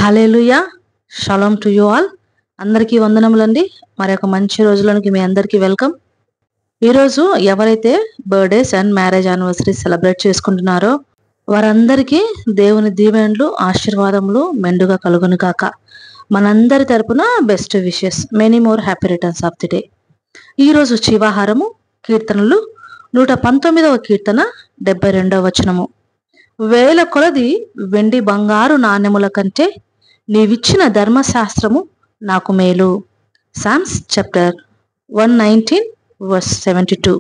Hallelujah. Shalom to you all. అందరికీ వందనములండి. మరి ఒక మంచి రోజులోనికి మీ అందరికీ వెల్కమ్. ఈరోజు ఎవరైతే birthdays and marriage anniversary celebrate చేసుకుంటున్నారో వారందరికీ దేవుని దీవెనలు ఆశీర్వాదములు మెండుగా కలుగును కాక. మనందరి తరపున best wishes, many more happy returns of the day. ఈరోజు జీవాహారము కీర్తనలు 119వ కీర్తన 72వ వచనము. వేల కొలది వెండి బంగారు నాణ్యముల కంటే నీవిచ్చిన ధర్మశాస్త్రము నాకు మేలు. Psalms chapter 119 verse 72.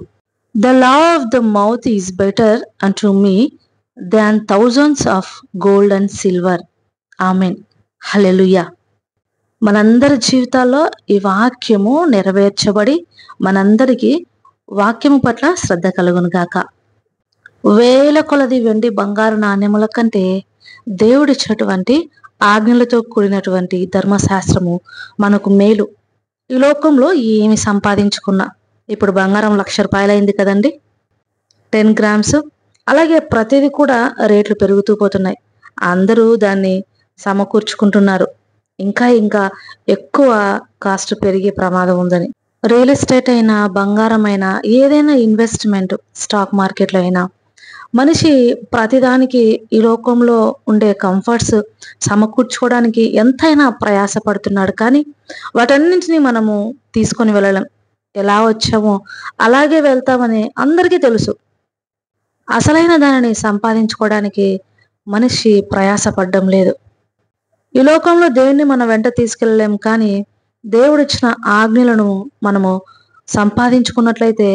The law of the mouth is better unto me than thousands of gold and silver. Amen. Hallelujah. మనందరి జీవితాల్లో ఈ వాక్యము నెరవేర్చబడి మనందరికీ వాక్యము పట్ల శ్రద్ధ కలుగును గాక. వేల కొలది వెండి బంగారు నాణ్యముల కంటే దేవుడిచ్చినటువంటి ఆజ్ఞలతో కూడినటువంటి ధర్మశాస్త్రము మనకు మేలు. ఈ లోకంలో ఏమి సంపాదించుకున్నా, ఇప్పుడు బంగారం ₹1,00,000 అయింది కదండి, 10 grams. అలాగే ప్రతిదీ కూడా రేట్లు పెరుగుతూ పోతున్నాయి. అందరూ దాన్ని సమకూర్చుకుంటున్నారు. ఇంకా ఎక్కువ కాస్ట్ పెరిగే ప్రమాదం ఉందని. రియల్ ఎస్టేట్ అయినా, బంగారం అయినా, ఏదైనా ఇన్వెస్ట్మెంట్, స్టాక్ మార్కెట్లో అయినా మనిషి ప్రతిదానికి ఈ లోకంలో ఉండే కంఫర్ట్స్ సమకూర్చుకోవడానికి ఎంతైనా ప్రయాసపడుతున్నాడు. కానీ వాటన్నింటినీ మనము తీసుకొని వెళ్ళలేం. ఎలా వచ్చామో అలాగే వెళ్తామని అందరికీ తెలుసు. అసలైన దానిని సంపాదించుకోవడానికి మనిషి ప్రయాసపడడం లేదు. ఈ లోకంలో దేవుణ్ణి మన వెంట తీసుకెళ్ళలేం. కానీ దేవుడిచ్చిన ఆజ్ఞలను మనము సంపాదించుకున్నట్లయితే,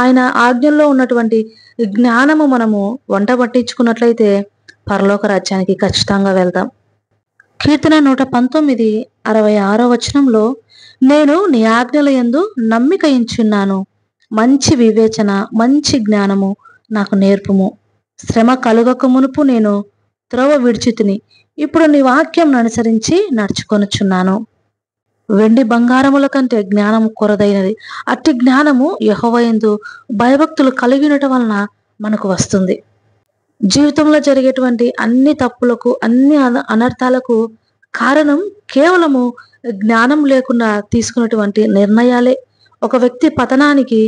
ఆయన ఆజ్ఞల్లో ఉన్నటువంటి జ్ఞానము మనము వంట పట్టించుకున్నట్లయితే పరలోక రాజ్యానికి ఖచ్చితంగా వెళ్తాం. కీర్తన 119 66వ వచనంలో, నేను నీ ఆజ్ఞల యందు నమ్మిక ఉంచున్నాను, మంచి వివేచన మంచి జ్ఞానము నాకు నేర్పుము. శ్రమ కలుగక మునుపు నేను త్రోవ విడిచితిని, ఇప్పుడు నీ వాక్యం అనుసరించి నడుచుకొనుచున్నాను. వెండి బంగారముల కంటే జ్ఞానము కొరదైనది. అట్టి జ్ఞానము యెహోవా యందు భయభక్తులు కలిగినట వలన మనకు వస్తుంది. జీవితంలో జరిగేటువంటి అన్ని తప్పులకు, అన్ని అనర్థాలకు కారణం కేవలము జ్ఞానం లేకుండా తీసుకున్నటువంటి నిర్ణయాలే. ఒక వ్యక్తి పతనానికి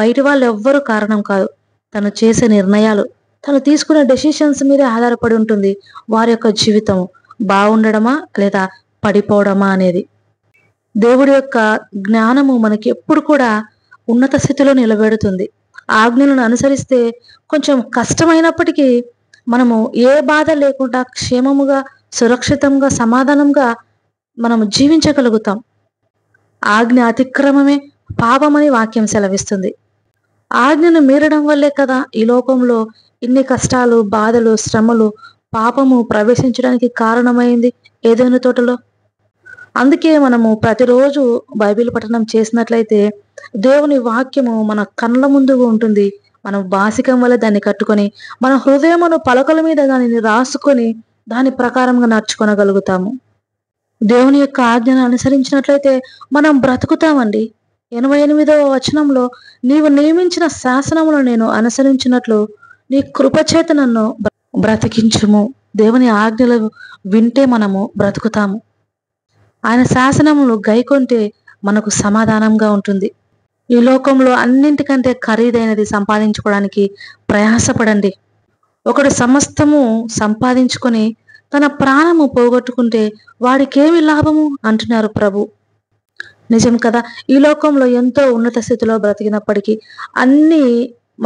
బయట వాళ్ళు ఎవ్వరూ కారణం కాదు. తను చేసే నిర్ణయాలు, తను తీసుకునే డెసిషన్స్ మీదే ఆధారపడి ఉంటుంది వారి యొక్క జీవితం బాగుండడమా లేదా పడిపోవడమా అనేది. దేవుడి యొక్క జ్ఞానము మనకి ఎప్పుడు కూడా ఉన్నత స్థితిలో నిలబెడుతుంది. ఆజ్ఞలను అనుసరిస్తే కొంచెం కష్టమైనప్పటికీ మనము ఏ బాధ లేకుండా క్షేమముగా, సురక్షితంగా, సమాధానంగా మనము జీవించగలుగుతాం. ఆజ్ఞ అతిక్రమమే పాపమని వాక్యం సెలవిస్తుంది. ఆజ్ఞను మీరడం వల్లే కదా ఈ లోకంలో ఇన్ని కష్టాలు, బాధలు, శ్రమలు, పాపము ప్రవేశించడానికి కారణమైంది ఏదైనా తోటలో. అందుకే మనము ప్రతిరోజు బైబిల్ పఠనం చేసినట్లయితే దేవుని వాక్యము మన కళ్ళ ముందుగా ఉంటుంది. మనం బాసికం వల్ల దాన్ని కట్టుకొని మన హృదయమును పలకల మీద దానిని రాసుకొని దాని ప్రకారంగా నడుచుకొనగలుగుతాము. దేవుని యొక్క ఆజ్ఞను అనుసరించినట్లయితే మనం బ్రతుకుతామండి. 88వ వచనంలో, నీవు నియమించిన శాసనమును నేను అనుసరించినట్లు నీ కృపచేత నన్ను బ్రతికించుము. దేవుని ఆజ్ఞలు వింటే మనము బ్రతుకుతాము. ఆయన శాసనములు గైకొంటే మనకు సమాధానంగా ఉంటుంది. ఈ లోకంలో అన్నింటికంటే ఖరీదైనది సంపాదించుకోవడానికి ప్రయాసపడండి. ఒకడు సమస్తము సంపాదించుకొని తన ప్రాణము పోగొట్టుకుంటే వాడికేమి లాభము అంటున్నారు ప్రభు. నిజం కదా. ఈ లోకంలో ఎంతో ఉన్నత స్థితిలో బ్రతికినప్పటికీ, అన్నీ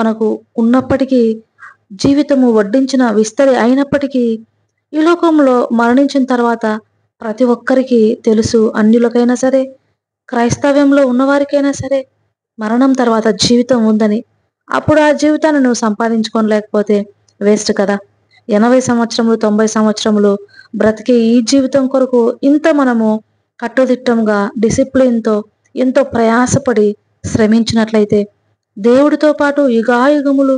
మనకు ఉన్నప్పటికీ, జీవితము వడ్డించిన విస్తరి అయినప్పటికీ, ఈ లోకంలో మరణించిన తర్వాత ప్రతి ఒక్కరికి తెలుసు, అన్యులకైనా సరే, క్రైస్తవ్యంలో ఉన్నవారికైనా సరే, మరణం తర్వాత జీవితం ఉందని. అప్పుడు ఆ జీవితాన్ని నువ్వు సంపాదించుకోలేకపోతే వేస్ట్ కదా. 80 సంవత్సరములు 90 సంవత్సరములు బ్రతికే ఈ జీవితం కొరకు ఇంత మనము కట్టుదిట్టంగా, డిసిప్లిన్తో, ఎంతో ప్రయాసపడి శ్రమించినట్లయితే దేవుడితో పాటు యుగాయుగములు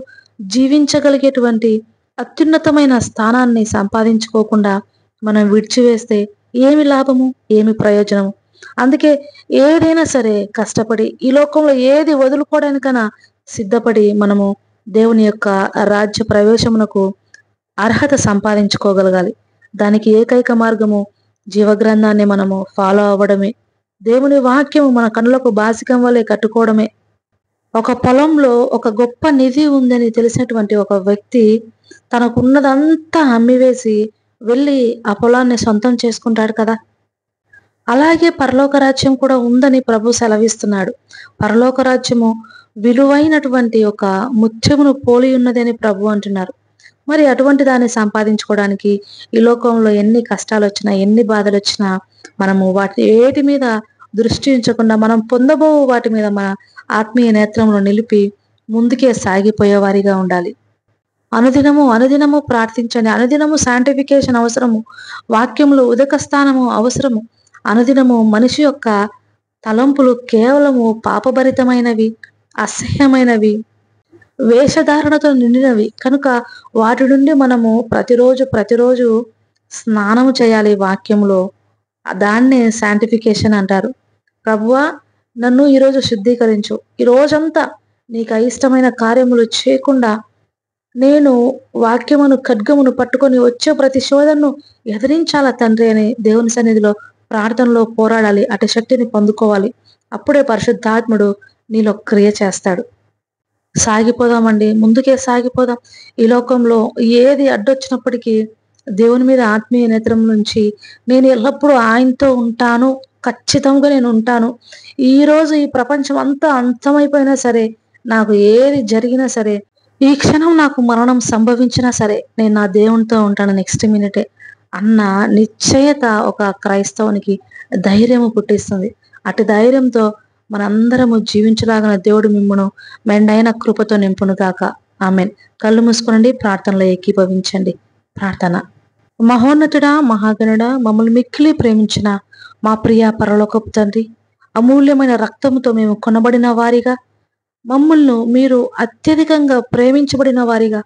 జీవించగలిగేటువంటి అత్యున్నతమైన స్థానాన్ని సంపాదించుకోకుండా మనం విడిచివేస్తే ఏమి లాభము, ఏమి ప్రయోజనము? అందుకే ఏదైనా సరే కష్టపడి, ఈ లోకంలో ఏది వదులుకోవడానికైనా సిద్ధపడి మనము దేవుని యొక్క రాజ్య ప్రవేశమునకు అర్హత సంపాదించుకోగలగాలి. దానికి ఏకైక మార్గము జీవగ్రంథాన్ని మనము ఫాలో అవ్వడమే. దేవుని వాక్యము మన కన్నులకు బాసికం వలె కట్టుకోవడమే. ఒక పొలంలో ఒక గొప్ప నిధి ఉందని తెలిసినటువంటి ఒక వ్యక్తి తనకున్నదంతా అమ్మివేసి వెళ్ళి ఆ పొలాన్ని సొంతం చేసుకుంటాడు కదా. అలాగే పరలోక రాజ్యం కూడా ఉందని ప్రభు సెలవిస్తున్నాడు. పరలోక రాజ్యము విలువైనటువంటి ఒక ముత్యమును పోలి ఉన్నదని ప్రభు అంటున్నారు. మరి అటువంటి దాన్ని సంపాదించుకోవడానికి ఈ లోకంలో ఎన్ని కష్టాలు వచ్చినా, ఎన్ని బాధలు వచ్చినా మనము వాటి ఏటి మీద దృష్టి ఉంచకుండా మనం పొందబో వాటి మీద మన ఆత్మీయ నేత్రంలో నిలిపి ముందుకే సాగిపోయే వారిగా ఉండాలి. అనుదినము ప్రార్థించండి. అనుదినము శాంటిఫికేషన్ అవసరము. వాక్యములో ఉదక స్థానము అవసరము. అనుదినము మనిషి యొక్క తలంపులు కేవలము పాపభరితమైనవి, అసహ్యమైనవి, వేషధారణతో నిండినవి కనుక వాటి నుండి మనము ప్రతిరోజు స్నానము చేయాలి వాక్యంలో. దాన్నే శాంటిఫికేషన్ అంటారు. ప్రభువా, నన్ను ఈరోజు శుద్ధీకరించు. ఈ రోజంతా నీకు అయిష్టమైన కార్యములు చేయకుండా నేను వాక్యమును ఖడ్గమును పట్టుకొని వచ్చే ప్రతి శోధనను ఎదిరించాల తండ్రి అని దేవుని సన్నిధిలో ప్రార్థనలో పోరాడాలి. అటు శక్తిని పొందుకోవాలి. అప్పుడే పరిశుద్ధాత్ముడు నీలో క్రియ చేస్తాడు. సాగిపోదామండి, ముందుకే సాగిపోదాం. ఈ లోకంలో ఏది అడ్డొచ్చినప్పటికీ దేవుని మీద ఆత్మీయ నేత్రం నుంచి నేను ఎల్లప్పుడూ ఆయనతో ఉంటాను, ఖచ్చితంగా నేను ఉంటాను. ఈరోజు ఈ ప్రపంచం అంతా అంతమైపోయినా సరే, నాకు ఏది జరిగినా సరే, ఈ క్షణం నాకు మరణం సంభవించినా సరే నేను నా దేవునితో ఉంటాను నెక్స్ట్ మినిటే అన్న నిశ్చయత ఒక క్రైస్తవునికి ధైర్యము పుట్టిస్తుంది. అటు ధైర్యంతో మనందరము జీవించలాగిన దేవుడు మిమ్మును మెండైన కృపతో నింపును గాక. ఆమెన్. కళ్ళు మూసుకోనండి, ప్రార్థనలో ఏకీభవించండి. ప్రార్థన. మహోన్నతుడా, మహాగణుడా, మమ్మల్ని మిక్కిలి ప్రేమించిన మా ప్రియ పరలోకపు తండ్రి, అమూల్యమైన రక్తముతో మేము కొనబడిన వారిగా, మమ్మల్ని మీరు అత్యధికంగా ప్రేమించబడిన వారిగా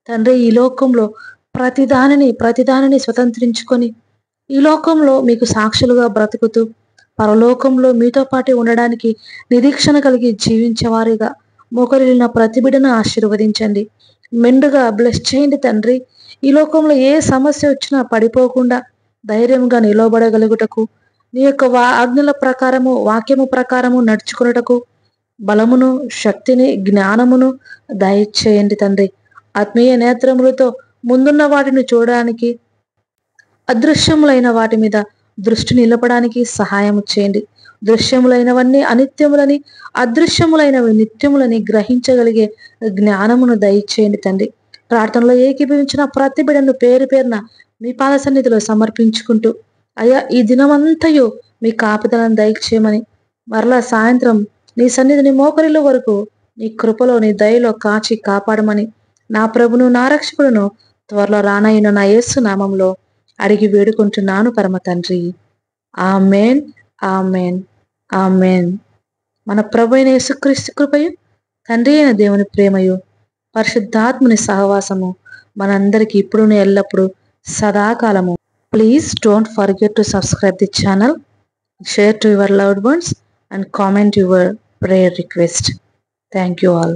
తండ్రి, ఈ లోకంలో ప్రతిదానిని స్వతంత్రించుకొని ఈ లోకంలో మీకు సాక్షులుగా బ్రతుకుతూ పరలోకంలో మీతో పాటు ఉండడానికి నిరీక్షణ కలిగి జీవించేవారిగా మోకరిల్లిన ప్రతి బిడ్డను ఆశీర్వదించండి. మెండుగా బ్లెస్ చేయండి తండ్రి. ఈ లోకంలో ఏ సమస్య వచ్చినా పడిపోకుండా ధైర్యంగా నిలబడగలుగుటకు, నీ యొక్క ఆజ్ఞల ప్రకారము, వాక్యము ప్రకారము నడుచుకున్నటకు బలమును, శక్తిని, జ్ఞానమును దయచేయండి తండ్రి. ఆత్మీయ నేత్రములతో ముందున్న వాటిని చూడడానికి, అదృశ్యములైన వాటి మీద దృష్టి నిలపడానికి సహాయం చేయండి. దృశ్యములైనవన్నీ అనిత్యములని, అదృశ్యములైనవి నిత్యములని గ్రహించగలిగే జ్ఞానమును దయచేయండి తండ్రి. ప్రార్థనలో ఏకీభవించిన ప్రతి బిడ్డను పేరు పేరున మీ పాద సన్నిధిలో సమర్పించుకుంటూ, అయ్యా ఈ దినమంతయు మీ కాపుదలను దయచేయమని, మరలా సాయంత్రం నీ సన్నిధిని మోకరిలో వరకు నీ కృపలో, నీ దయలో కాచి కాపాడమని నా ప్రభును, నా రక్షకుడును, త్వరలో రానయ్యున్న నా యేసు నామంలో అడిగి వేడుకుంటున్నాను పరమ తండ్రి. Amen, amen, amen. మన ప్రభు అయిన యేసుక్రీస్తు కృపయు, తండ్రి అయిన దేవుని ప్రేమయు, పరిశుద్ధాత్ముని సహవాసము మనందరికీ ఇప్పుడును ఎల్లప్పుడూ సదాకాలము. Please don't forget to subscribe the channel, share to your loved ones and comment your prayer request. Thank you all.